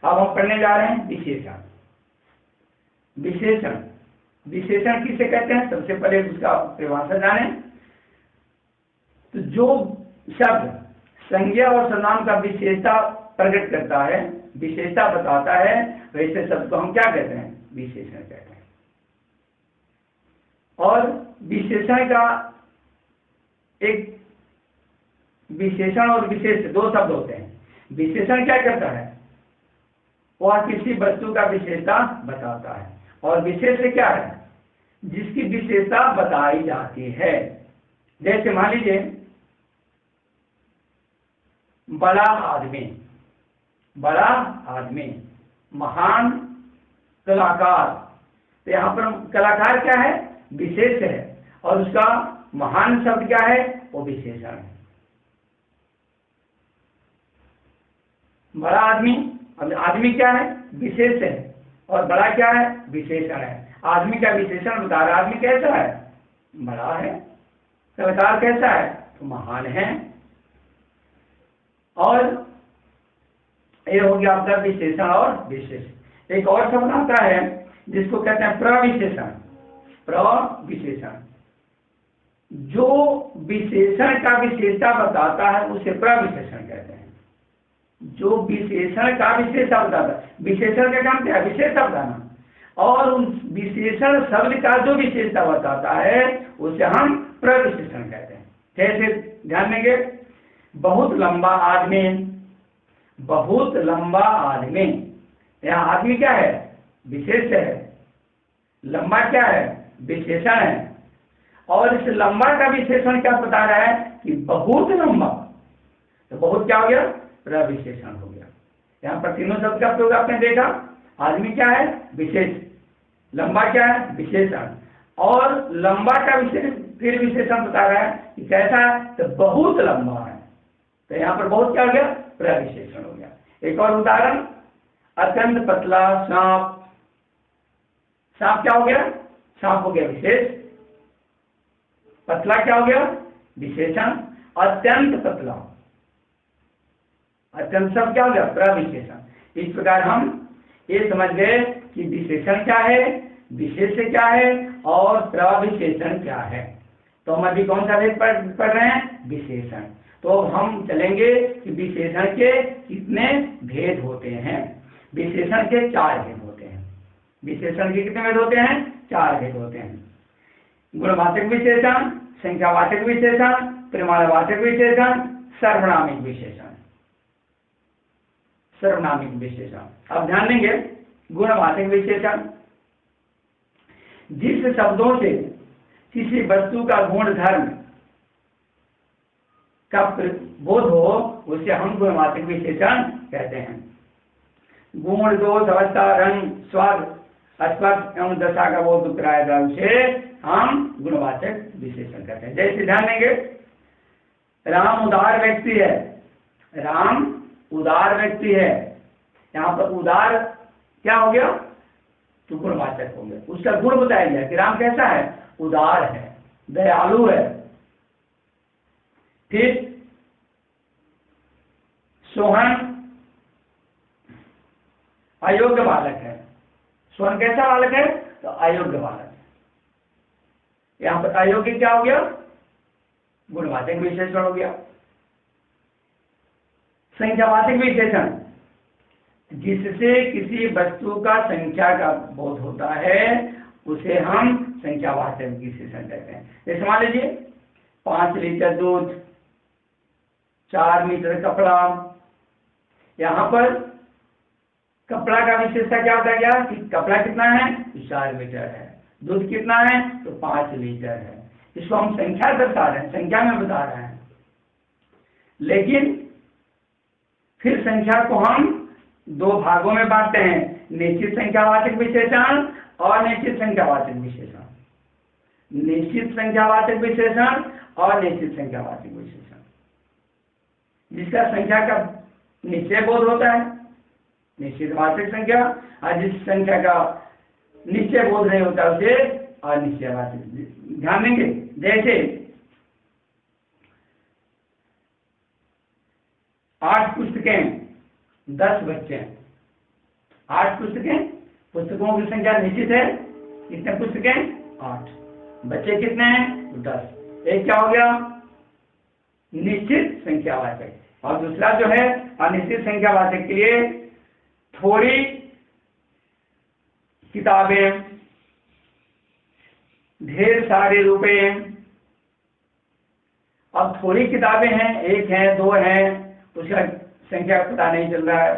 अब हम पढ़ने जा रहे हैं विशेषण। विशेषण विशेषण किसे कहते हैं, सबसे पहले उसका परिभाषा जाने। तो जो शब्द संज्ञा और सर्वनाम का विशेषता प्रकट करता है, विशेषता बताता है, वैसे शब्द को हम क्या कहते हैं, विशेषण कहते हैं। और विशेषण का एक विशेषण और विशेष दो शब्द होते हैं। विशेषण क्या करता है, वह किसी वस्तु का विशेषता बताता है, और विशेष क्या है, जिसकी विशेषता बताई जाती है। जैसे मान लीजिए बड़ा आदमी, बड़ा आदमी, महान कलाकार। तो यहाँ पर कलाकार क्या है, विशेष है, और उसका महान शब्द क्या है, वो विशेषण है। बड़ा आदमी, अब आदमी क्या है, विशेष है, और बड़ा क्या है, विशेषण है। आदमी का विशेषण बता रहा है, आदमी कैसा है, बड़ा है। कलाकार कैसा है, तो महान है। और ये हो गया आपका विशेषण और विशेष। एक और शब्द आता है जिसको कहते हैं प्रविशेषण। प्रविशेषण जो विशेषण का विशेषता बताता है उसे प्रविशेषण कहते हैं। जो विशेषण का विशेषता बताता है, विशेषण का काम क्या है, विशेषता बताना, और उस विशेषण शब्द का जो विशेषता बताता है उसे हम प्रविशेषण कहते हैं। जैसे ध्यान देंगे, बहुत लंबा आदमी, बहुत लंबा आदमी। यहाँ आदमी क्या है, विशेष है, लंबा क्या है, विशेषण है। और इस लंबा का विशेषण क्या बता रहा है कि बहुत लंबा, तो बहुत क्या हो गया, प्रविशेषण हो गया। यहाँ पर तीनों शब्द का प्रयोग आपने देखा। आदमी क्या है, विशेष, लंबा क्या है, विशेषण, और लंबा का विशेष फिर विशेषण बता रहा है कि कैसा है, तो बहुत लंबा है। तो यहाँ पर बहुत क्या हो गया, प्रविशेषण हो गया। एक और उदाहरण, अत्यंत पतला सांप। सांप क्या हो गया, सांप हो गया विशेष, पतला क्या हो गया, विशेषण, अत्यंत पतला, अत्यंत सब क्या हो गया, प्रविशेषण। इस प्रकार हम ये समझ गए कि विशेषण क्या है, विशेष क्या है, और प्रविशेषण क्या है। तो हम अभी कौन सा भेद पढ़ रहे हैं, विशेषण। तो हम चलेंगे कि विशेषण के कितने भेद होते हैं। विशेषण के 4 भेद होते हैं। विशेषण के कितने भेद होते हैं, 4 भेद होते हैं। गुणवाचक विशेषण, संख्यावाचक विशेषण, परिमाणवाचक विशेषण, सर्वनामिक विशेषण। सर्वनामिक विशेषण, अब ध्यान देंगे, गुणवाचक विशेषण जिस शब्दों से किसी वस्तु का गुण धर्म का बोध हो उसे हम गुणवाचक विशेषण कहते हैं। गुण, दोष, अवस्था, रंग, स्वाद, स्पर्श एवं दशा का बोध कराएगा उसे हम गुणवाचक विशेषण कहते हैं। जैसे ध्यान देंगे, राम उदार व्यक्ति है, राम उदार व्यक्ति है। यहाँ पर उदार क्या हो गया, तो गुणवाचक हो गया। उसका गुण बताया गया कि राम कैसा है, उदार है, दयालु है। फिर सोहन अयोग्य बालक है। सोहन कैसा बालक है, तो अयोग्य बालक है। यहाँ पर अयोग्य क्या हो गया, गुणवाचक विशेषण हो गया। संख्यावाचक विशेषण जिससे किसी वस्तु का संख्या का बोध होता है उसे हम संख्यावाचक विशेषण कहते हैं। जैसे मान लीजिए 5 लीटर दूध, 4 मीटर कपड़ा। यहाँ पर कपड़ा का विशेषता क्या होता गया कि कपड़ा कितना है, 4 मीटर है, दूध कितना है, तो 5 लीटर है। इसको हम संख्या दर्शा रहे हैं, संख्या में बता रहे हैं। लेकिन फिर संख्या को हम 2 भागों में बांटते हैं, निश्चित संख्यावाचक विशेषण और निश्चित संख्यावाचक विशेषण। निश्चित संख्यावाचक विशेषण और निश्चित संख्यावाचक विशेषण, जिसका संख्या का निश्चय बोध होता है, निश्चितवाचक संख्या, और जिस संख्या का निश्चय बोध नहीं होता उसे अनिश्चयवाचक। ध्यान देंगे, जैसे 8 पुस्तकें, 10 बच्चे, 8 पुस्तकें, पुस्तकों की संख्या निश्चित है, कितने पुस्तकें? 8। बच्चे कितने हैं? 10। एक क्या हो गया? निश्चित संख्यावाचक। और दूसरा जो है अनिश्चित संख्यावाचक के लिए थोड़ी किताबें, ढेर सारे रुपए। अब थोड़ी किताबें हैं, 1 है, 2 है, उसका संख्या पता नहीं चल रहा है।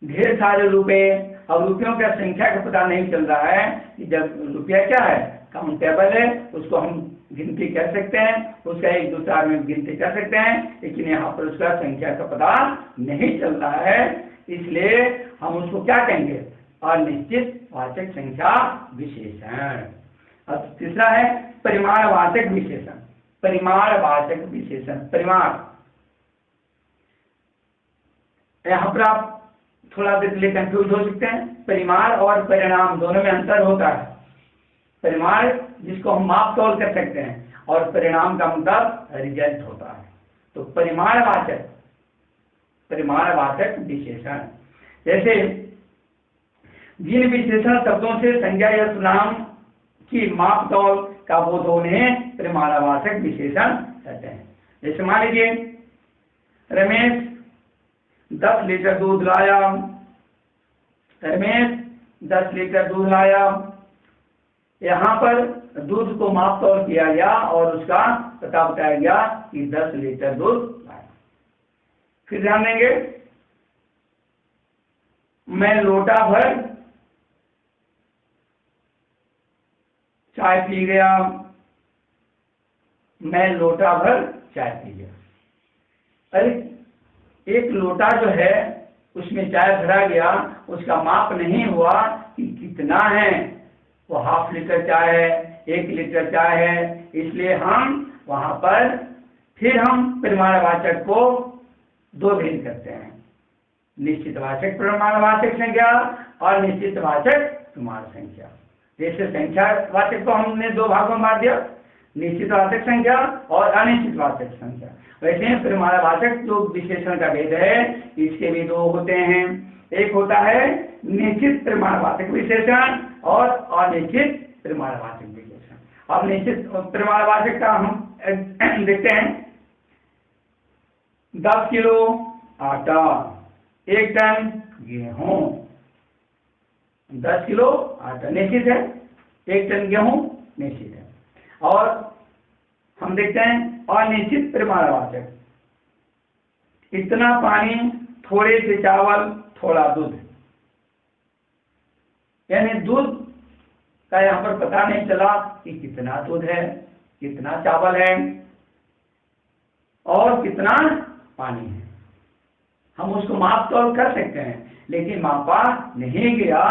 ढेर सारे रुपए, अब रुपयों का संख्या का पता नहीं चल रहा है कि जब रुपया क्या है? काउंटेबल है, उसको हम गिनती कर सकते हैं, उसका एक दूसरा में गिनती कर सकते हैं, लेकिन यहाँ पर उसका संख्या का पता नहीं चल रहा है, इसलिए हम उसको क्या कहेंगे? अनिश्चित वाचक संख्या विशेषण। अब तीसरा है परिमाणवाचक विशेषण। परिमाणवाचक विशेषण, परिमाण, यहाँ पर आप थोड़ा देर के लिए कंफ्यूज हो सकते हैं। परिमाण और परिणाम दोनों में अंतर होता है। परिमाण जिसको हम माप तोल कर सकते हैं, और परिणाम का मतलब रिजल्ट होता है। तो परिमाणवाचक, परिमाणवाचक विशेषण, जैसे जिन विशेषण शब्दों से संज्ञा या सुनाम की माप तौल का बोध उन्हें परिमाणवाचक विशेषण कहते हैं। जैसे मान लीजिए रमेश 10 लीटर दूध लाया, रमेश 10 लीटर दूध लाया। यहाँ पर दूध को माप तौल किया गया और उसका पता बताया गया कि 10 लीटर दूध लाया। फिर ध्यान देंगे, मैं लोटा भर चाय पी गया, मैं लोटा भर चाय पी गया। अरे एक लोटा जो है उसमें चाय भरा गया, उसका माप नहीं हुआ कि कितना है, वो ½ लीटर चाय है, 1 लीटर चाय है, इसलिए हम वहां पर फिर हम परिमाणवाचक को 2 भेद करते हैं, निश्चितवाचक परिमाणवाचक संख्या और निश्चितवाचक परिमाण संख्या। जैसे संख्यावाचक को हमने 2 भागों में बांट दिया, निश्चितवाचक संख्या और अनिश्चितवाचक संख्या। वैसे ही परिमाणवाचक जो विशेषण का भेद है, इसके भी 2 होते हैं। एक होता है निश्चित परिमाणवाचक विशेषण और अनिश्चित परिमाणवाचक विशेषण। अब निश्चित परिमाणवाचक का हम देखते हैं। 10 किलो आटा, 1 टन गेहूं। 10 किलो आटा निश्चित है, 1 टन गेहूं निश्चित है। और हम देखते हैं अनिश्चित परिमाणवाचक, इतना पानी, थोड़े से चावल, थोड़ा दूध। यानी दूध का यहाँ पर पता नहीं चला कि कितना दूध है, कितना चावल है और कितना पानी है। हम उसको माप तौल कर सकते हैं, लेकिन मापा नहीं गया,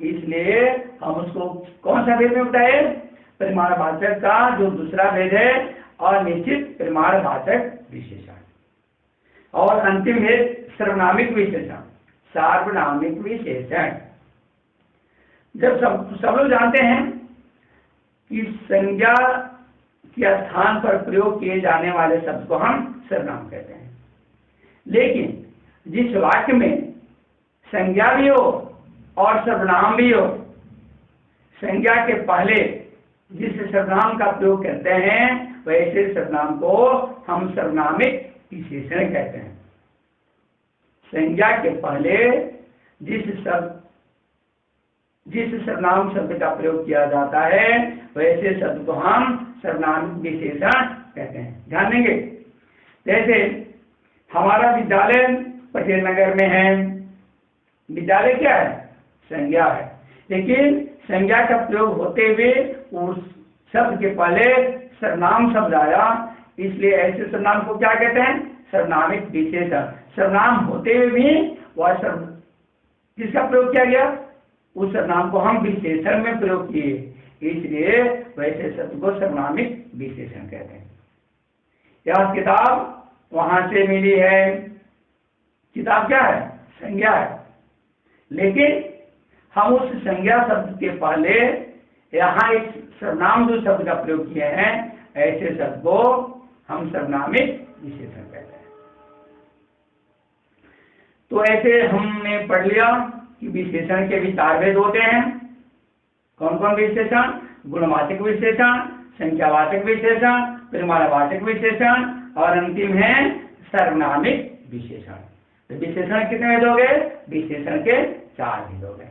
इसलिए हम उसको कौन सा भेद में बताए? परिमाणवाचक का जो दूसरा भेद है अनिश्चित परिमाणवाचक विशेषण। और अंतिम भेद सर्वनामिक विशेषण, सार्वनामिक विशेषण। जब सब लोग जानते हैं कि संज्ञा के स्थान पर प्रयोग किए जाने वाले शब्द को हम सर्वनाम कहते हैं, लेकिन जिस वाक्य में संज्ञा भी हो और सर्वनाम भी हो, संज्ञा के पहले जिस सर्वनाम का प्रयोग करते हैं वैसे सर्वनाम को हम सर्वनामिक विशेषण कहते हैं। संज्ञा के पहले जिस सर्वनाम शब्द का प्रयोग किया जाता है वैसे शब्द को हम सर्वनामिक विशेषण कहते हैं। ध्यान देंगे, जैसे हमारा विद्यालय पटेल नगर में है। विद्यालय क्या है? संज्ञा है, लेकिन संज्ञा का प्रयोग होते हुए उस शब्द के पहले सर्वनाम शब्द आया, इसलिए ऐसे सर्वनाम को क्या कहते हैं? सर्वनामिक विशेषण। सर्वनाम होते हुए भी वह किसका प्रयोग किया गया? उस सर्वनाम को हम विशेषण में प्रयोग किए, इसलिए वैसे शब्द को सर्वनामिक विशेषण कहते हैं। यह किताब वहां से मिली है। किताब क्या है? संज्ञा है, लेकिन हम उस संज्ञा शब्द के पहले यहाँ एक सर्वनाम जो शब्द का प्रयोग किए हैं, ऐसे शब्द को हम सर्वनामिक विशेषण कहते हैं। तो ऐसे हमने पढ़ लिया कि विशेषण के भी 4 भेद होते हैं। कौन कौन विशेषण? गुणवाचक विशेषण, संख्यावाचक विशेषण, परिमाणवाचक विशेषण और अंतिम है सर्वनामिक विशेषण। तो विशेषण कितने भेद हो गए? विशेषण के 4 भेद हो गए।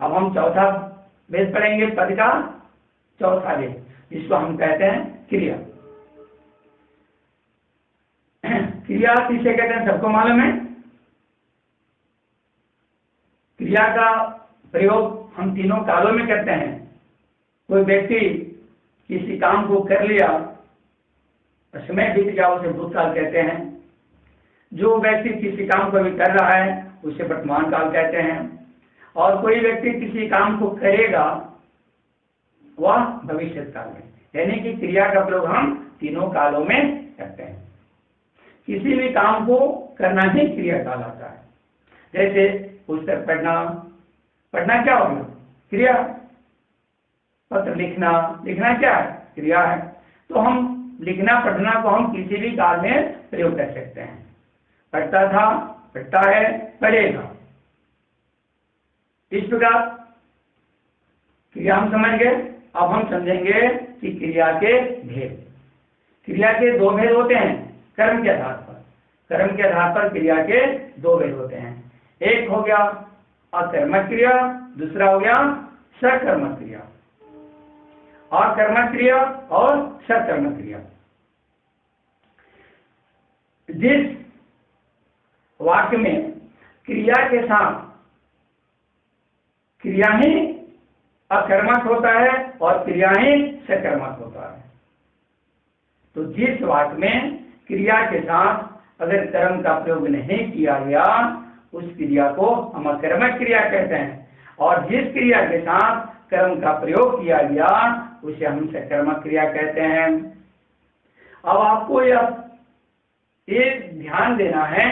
अब हम चौथा भेद पढ़ेंगे, पद का चौथा भेद, जिसको हम कहते हैं क्रिया। क्रिया किसे कहते हैं सबको मालूम है। क्रिया का प्रयोग हम तीनों कालों में करते हैं। कोई व्यक्ति किसी काम को कर लिया, समय बीत गया, उसे भूतकाल कहते हैं। जो व्यक्ति किसी काम को भी कर रहा है उसे वर्तमान काल कहते हैं। और कोई व्यक्ति किसी काम को करेगा वह भविष्य काल में, यानी कि क्रिया का प्रयोग हम तीनों कालों में करते हैं। किसी भी काम को करना ही क्रिया कहलाता है। जैसे पुस्तक पढ़ना, पढ़ना क्या होगा? क्रिया। पत्र लिखना, लिखना क्या है? क्रिया है। तो हम लिखना पढ़ना को हम किसी भी काल में प्रयोग कर सकते हैं। पढ़ता था, पढ़ता है, पढ़ेगा। इस प्रकार क्रिया हम समझ गए। अब हम समझेंगे कि क्रिया के भेद। क्रिया के 2 भेद होते हैं कर्म के आधार पर। कर्म के आधार पर क्रिया के 2 भेद होते हैं। एक हो गया अकर्मक क्रिया, दूसरा हो गया सकर्मक क्रिया। अकर्मक क्रिया और सकर्मक क्रिया। जिस वाक्य में क्रिया के साथ क्रिया ही अकर्मक होता है और क्रिया ही सकर्मक होता है, तो जिस वाक्य में क्रिया के साथ अगर कर्म का प्रयोग नहीं किया गया उस क्रिया को हम अकर्मक क्रिया कहते हैं, और जिस क्रिया के साथ कर्म का प्रयोग किया गया उसे हम सकर्मक क्रिया कहते हैं। अब आपको यह ध्यान देना है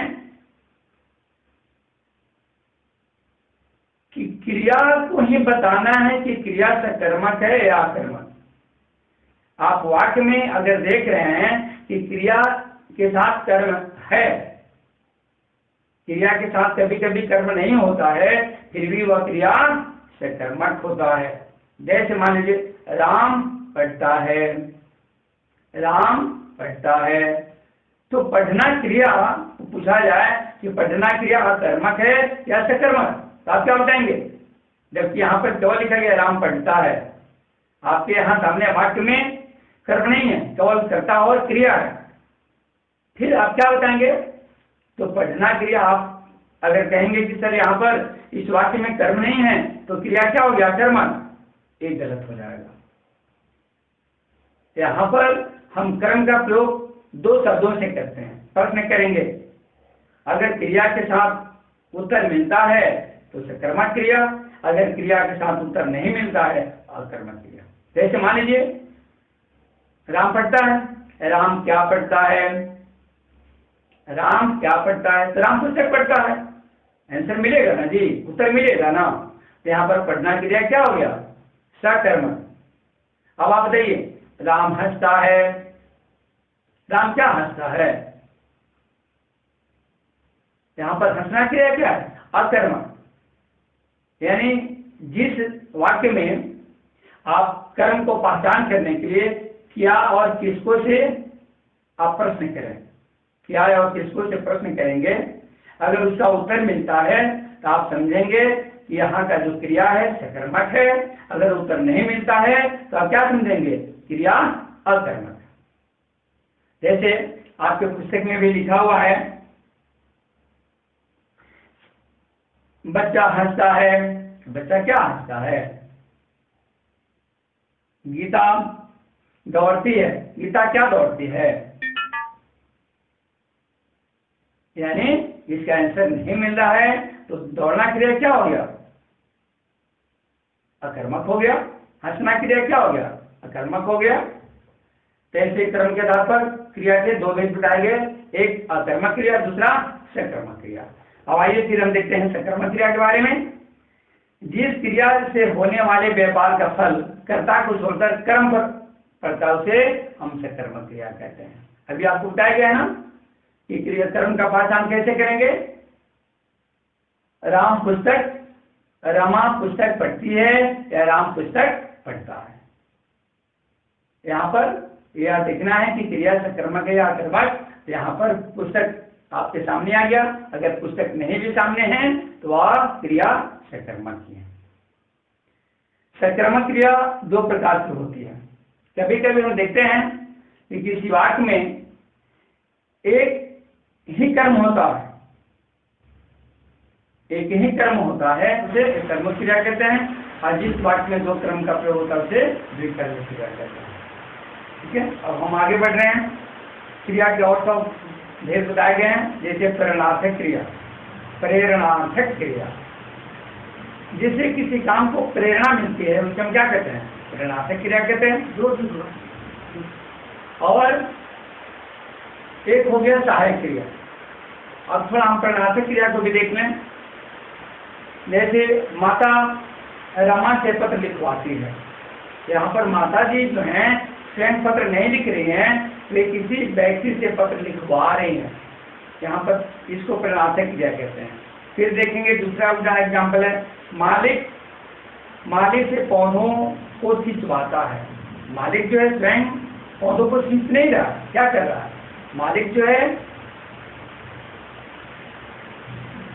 कि क्रिया को ही बताना है कि क्रिया सकर्मक है या अकर्मक। आप वाक्य में अगर देख रहे हैं कि क्रिया के साथ कर्म है, क्रिया के साथ कभी कभी कर्म नहीं होता है, फिर भी वह क्रिया सकर्मक होता है। जैसे मान लीजिए राम पढ़ता है, राम पढ़ता है, तो पढ़ना क्रिया पूछा जाए कि पढ़ना क्रिया अकर्मक है या सकर्मक, तो आप क्या बताएंगे? जबकि यहाँ पर केवल लिखा गया राम पढ़ता है, आपके यहाँ सामने वाक्य में कर्म नहीं है, केवल कर्ता और क्रिया है, फिर आप क्या बताएंगे? तो पढ़ना क्रिया आप अगर कहेंगे कि सर यहाँ पर इस वाक्य में कर्म नहीं है तो क्रिया क्या हो गया? अकर्मक। एक गलत हो जाएगा। यहाँ पर हम कर्म का प्रयोग 2 शब्दों से करते हैं। प्रश्न करेंगे, अगर क्रिया के साथ उत्तर मिलता है तो सकर्मक क्रिया, अगर क्रिया के साथ उत्तर नहीं मिलता है अकर्मक क्रिया। जैसे मान लीजिए राम पढ़ता है, राम क्या पढ़ता है? राम क्या पढ़ता है? तो राम पुस्तक पढ़ता है, आंसर मिलेगा ना जी, उत्तर मिलेगा ना। तो यहाँ पर पढ़ना क्रिया क्या हो गया? सकर्मक। अब आप बताइए, राम हंसता है, राम क्या हंसता है? यहाँ पर हंसना क्रिया क्या है? अकर्मक। यानी जिस वाक्य में आप कर्म को पहचान करने के लिए क्या और किसको से आप प्रश्न करें, क्या और किसको से प्रश्न करेंगे, अगर उसका उत्तर मिलता है तो आप समझेंगे कि यहाँ का जो क्रिया है सकर्मक है, अगर उत्तर नहीं मिलता है तो आप क्या समझेंगे? क्रिया अकर्मक। जैसे आपके पुस्तक में भी लिखा हुआ है, बच्चा हंसता है, बच्चा क्या हंसता है? गीता दौड़ती है, गीता क्या दौड़ती है? यानी इसका आंसर नहीं मिल रहा है तो दौड़ना क्रिया क्या हो गया? अकर्मक हो गया। हंसना क्रिया क्या हो गया? अकर्मक हो गया। तो ऐसे क्रम के आधार पर क्रिया के 2 भेद बताए गए, एक अकर्मक क्रिया, दूसरा सकर्मक क्रिया। अब आइए फिर हम देखते हैं सकर्मक क्रिया के बारे में। जिस क्रिया से होने वाले व्यापार का फल कर्ता को छोड़कर कर्म पर पड़ता है उसे हम सकर्मक क्रिया कहते हैं। अभी आपको बताया गया है ना कि क्रिया कर्म का पहचान कैसे करेंगे? राम पुस्तक, रमा पुस्तक पढ़ती है या राम पुस्तक पढ़ता है। यहाँ पर यह देखना है कि क्रिया सकर्मक है या अकर्मक। यहाँ पर पुस्तक आपके सामने आ गया, अगर पुस्तक नहीं भी सामने है तो वह क्रिया सकर्मक की है। सकर्मक क्रिया दो प्रकार की होती है। कभी कभी हम देखते हैं कि किसी वाक्य में एक ही कर्म होता है, एक ही कर्म होता है, उसे कर्म क्रिया कहते हैं। और जिस वाक्य में दो कर्म का प्रयोग होता है उसे द्विकर्म क्रिया कहते हैं। ठीक है, अब हम आगे बढ़ रहे हैं। क्रिया के और सब भेद बताए गए हैं, जैसे प्रेरणार्थक क्रिया। प्रेरणार्थक क्रिया जिससे किसी काम को प्रेरणा मिलती है उसे हम क्या कहते हैं? प्रेरणार्थक क्रिया कहते हैं। और एक हो गया सहायक क्रिया। अब थोड़ा हम प्रेरणार्थक क्रिया को भी देख लें। जैसे माता रमा से पत्र लिखवाती है। यहाँ पर माता जी जो हैं स्वयं पत्र नहीं लिख रही हैं, वे किसी व्यक्ति से पत्र लिखवा रही हैं। यहाँ पर इसको प्रेरणार्थक क्रिया कहते हैं। फिर देखेंगे दूसरा एग्जाम्पल है, मालिक से पौधों को सिंचवाता है। मालिक जो है स्वयं पौधों को सिंच नहीं रहा, क्या कर रहा है? मालिक जो है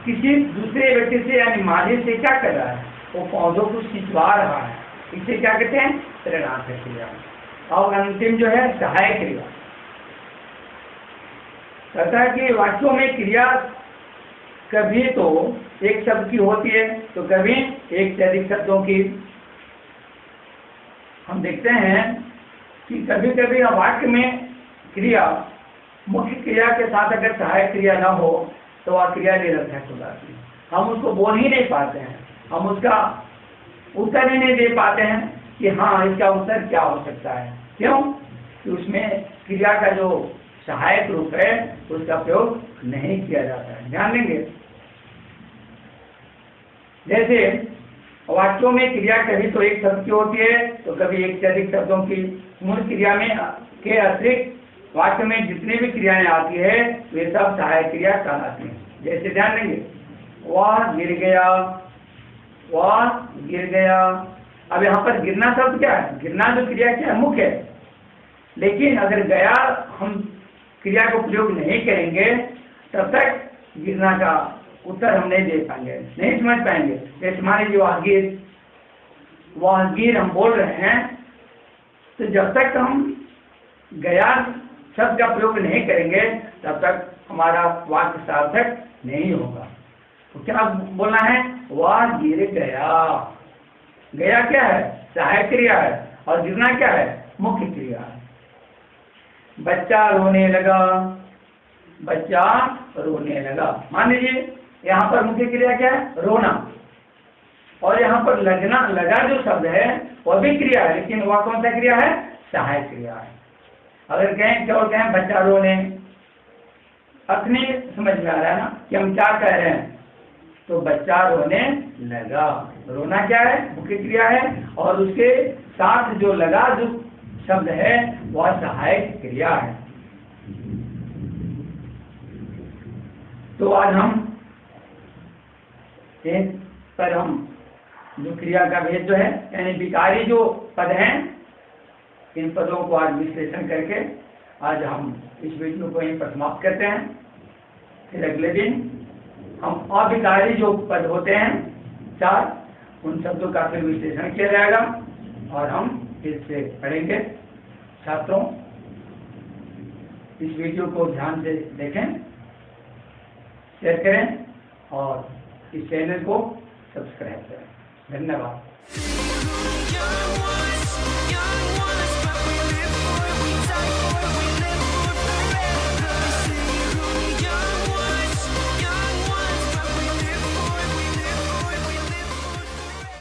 किसी दूसरे व्यक्ति से यानी मालिक से क्या कर रहा है? वो पौधों को सिंचवा रहा है। इसे क्या कहते हैं? प्रेरणार्थक क्रिया। और अंतिम जो है सहायक क्रिया। कहता है कि वाक्यों में क्रिया कभी तो एक शब्द की होती है तो कभी एक से अधिक शब्दों की। हम देखते हैं कि कभी कभी वाक्य में क्रिया मुख्य क्रिया के साथ अगर सहायक क्रिया ना हो तो वह क्रिया निरर्थक हो जाती है। हम उसको बोल ही नहीं पाते हैं, हम उसका उत्तर ही नहीं दे पाते हैं कि हाँ इसका उत्तर क्या हो सकता है। क्यों? कि उसमें क्रिया का जो सहायक रूप है उसका प्रयोग नहीं किया जाता है। ध्यान देंगे, जैसे वाक्यों में क्रिया कभी तो एक शब्द की होती है तो कभी एक से अधिक शब्दों की। मूल क्रिया में के अतिरिक्त वाक्य में जितनी भी क्रियाएं आती है वे सब सहायक क्रिया कहलाती हैं। जैसे ध्यान देंगे, वह गिर गया, वह गिर गया। अब यहाँ पर गिरना शब्द क्या है? गिरना जो क्रिया क्या है? मुख्य है। लेकिन अगर गया हम क्रिया को प्रयोग नहीं करेंगे तब तक गिरना का उत्तर हम नहीं दे पाएंगे, नहीं समझ पाएंगे। जैसे मान लीजिए वह गिर हम बोल रहे हैं तो जब तक हम गया शब्द का प्रयोग नहीं करेंगे तब तक हमारा वाक्य सार्थक नहीं होगा। तो क्या बोलना है? वह गिर गया। गया क्या है? सहायक क्रिया है और गिरना क्या है? मुख्य क्रिया है। बच्चा रोने लगा, बच्चा रोने लगा। मान लीजिए यहाँ पर मुख्य क्रिया क्या है? रोना। और यहाँ पर लगना, लगा जो शब्द है वह भी क्रिया है, लेकिन वह कौन सा क्रिया है? सहायक क्रिया है। अगर कहें केवल कहें बच्चा रोने, अर्थ नहीं समझ में आ रहा है ना कि हम क्या कह रहे हैं। तो बच्चा रोने लगा, रोना क्या है? मुख्य क्रिया है और उसके साथ जो लगा जो शब्द है वह सहायक क्रिया है। तो आज हम पर हम जो क्रिया का भेद जो है यानी विकारी जो पद हैं इन पदों को आज विश्लेषण करके आज हम इस वीडियो को यहीं पर समाप्त करते हैं। फिर अगले दिन हम अविकारी जो पद होते हैं 4 उन शब्दों का फिर विश्लेषण किया जाएगा और हम फिर से पढ़ेंगे। छात्रों इस वीडियो को ध्यान से देखें, शेयर करें और इस चैनल को सब्सक्राइब करें। धन्यवाद।